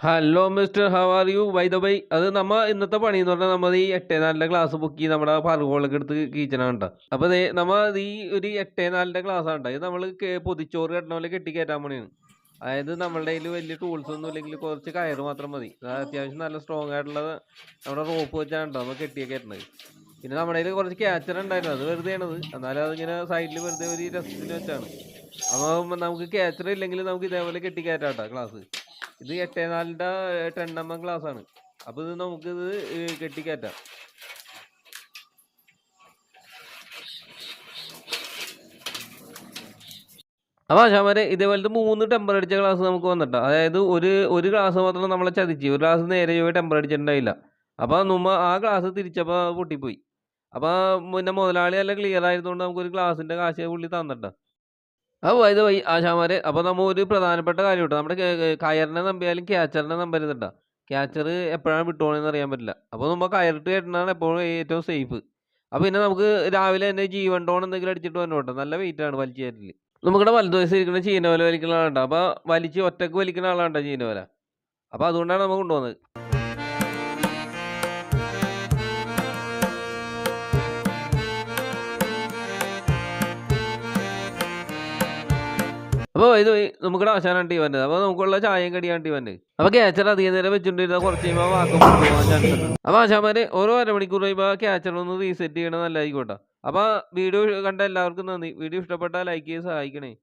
Hello mister how are you by the by. അത് ഇന്നത്തെ പണി എന്ന് പറഞ്ഞാൽ നമ്മൾ ഈ 8:4 ക്ലാസ് ബുക്ക് ചെയ്ത് നമ്മുടെ പറകോളൊക്കെ എടുത്ത് കീച്ചണം കേട്ടോ. അപ്പോൾ നമ്മൾ ഈ ഒരു 8:4 ക്ലാസ് ആണ് ഇത് നമ്മൾ പൊതിച്ചോറ് കെട്ടണ പോലെ കെട്ടി കയറ്റാൻ പണിയാണ്. അതായത് നമ്മളുടെ കയ്യിൽ വലിയ ടൂൾസ് ഒന്നും ഇല്ലെങ്കിൽ കുറച്ച് കയറ് മാത്രം മതി. അത്യാവശ്യം നല്ല സ്ട്രോങ് ആയിട്ടുള്ള നമ്മുടെ റോപ്പ് വെച്ചാണ് കേട്ടോ നമ്മൾ കെട്ടിയൊക്കെ കയറ്റണത്. പിന്നെ നമ്മുടെ കയ്യിൽ കുറച്ച് ക്യാച്ചർ ഉണ്ടായിരുന്നു, അത് വെറുതെ ആണത്, എന്നാലും അതിങ്ങനെ സൈഡിൽ വെറുതെ ഒരു രസത്തിന് വെച്ചാണ്. അപ്പോൾ നമുക്ക് ക്യാച്ചർ ഇല്ലെങ്കിൽ നമുക്ക് ഇതേപോലെ കെട്ടി കയറ്റാം കേട്ടോ ക്ലാസ്. ഇത് 8:4 10mm ക്ലാസ് ആണ്. അപ്പോൾ ഇത് നമുക്കിത് കെട്ടിക്കയറ്റാം. അപ്പോൾ ആശാമാരെ ഇതേപോലത്തെ 3 ടെമ്പർ അടിച്ച ക്ലാസ് നമുക്ക് വന്നിട്ടാ. അതായത് ഒരു ക്ലാസ് മാത്രം നമ്മളെ ചതിച്ച്, ഒരു ക്ലാസ് നേരെ പോയി ടെമ്പർ അടിച്ചിട്ടുണ്ടായില്ല. അപ്പോൾ ആ ക്ലാസ് തിരിച്ചപ്പോൾ പൊട്ടിപ്പോയി. അപ്പോൾ പിന്നെ മുതലാളി നല്ല ക്ലിയർ ആയതുകൊണ്ട് നമുക്കൊരു ക്ലാസിൻ്റെ കാശ് പുള്ളി തന്നിട്ടാ. അപ്പോൾ ഇത് ആശാമാരെ, അപ്പോൾ നമ്മൾ ഒരു പ്രധാനപ്പെട്ട കാര്യം കേട്ടോ, നമ്മുടെ കയറിനെ നമ്പിയാലും ക്യാച്ചറിനെ നമ്പരുന്നുണ്ടാ. ക്യാച്ചർ എപ്പോഴാണ് വിട്ടുപോകണമെന്ന് അറിയാൻ പറ്റില്ല. അപ്പോൾ നമ്മൾ കയറിട്ട് കയറ്റുന്നതാണ് എപ്പോഴും ഏറ്റവും സേഫ്. അപ്പോൾ പിന്നെ നമുക്ക് രാവിലെ തന്നെ G1 ടോൺ എന്തെങ്കിലും അടിച്ചിട്ട് വരണം കേട്ടോ. നല്ല വെയിറ്റ് ആണ് വലിച്ചു കയറ്റില്. നമുക്കിവിടെ വലതുവശം ഇരിക്കുന്ന ചീനവല വലിക്കുന്ന ആളുണ്ടോ. അപ്പോൾ വലിച്ച് ഒറ്റക്ക് വലിക്കുന്ന ആളാണ്ടോ ചീനവല. അപ്പോൾ അതുകൊണ്ടാണ് നമ്മൾ കൊണ്ടുപോകുന്നത്. അപ്പോൾ ഇത് നമുക്കിവിടെ ആശാനാണ് ടീ വന്നത്. അപ്പോൾ നമുക്കുള്ള ചായയും കടിയാണ് ടീ വന്നത്. അപ്പോൾ ക്യാച്ചർ അധികം നേരം വെച്ചുകൊണ്ടിരുന്നാൽ കുറച്ച് കഴിയുമ്പോൾ വാക്കം പോകാൻ ചാൻസ് ഉണ്ട്. അപ്പോൾ ആശാമാരെ ഓരോ അരമണിക്കൂർ കഴിയുമ്പോൾ ക്യാച്ചർ ഒന്ന് റീസെറ്റ് ചെയ്യണത് നല്ലതായിക്കോട്ടെ. അപ്പോൾ വീഡിയോ കണ്ട എല്ലാവർക്കും നന്ദി. വീഡിയോ ഇഷ്ടപ്പെട്ടാൽ ലൈക്ക് ചെയ്ത് സഹായിക്കണേ.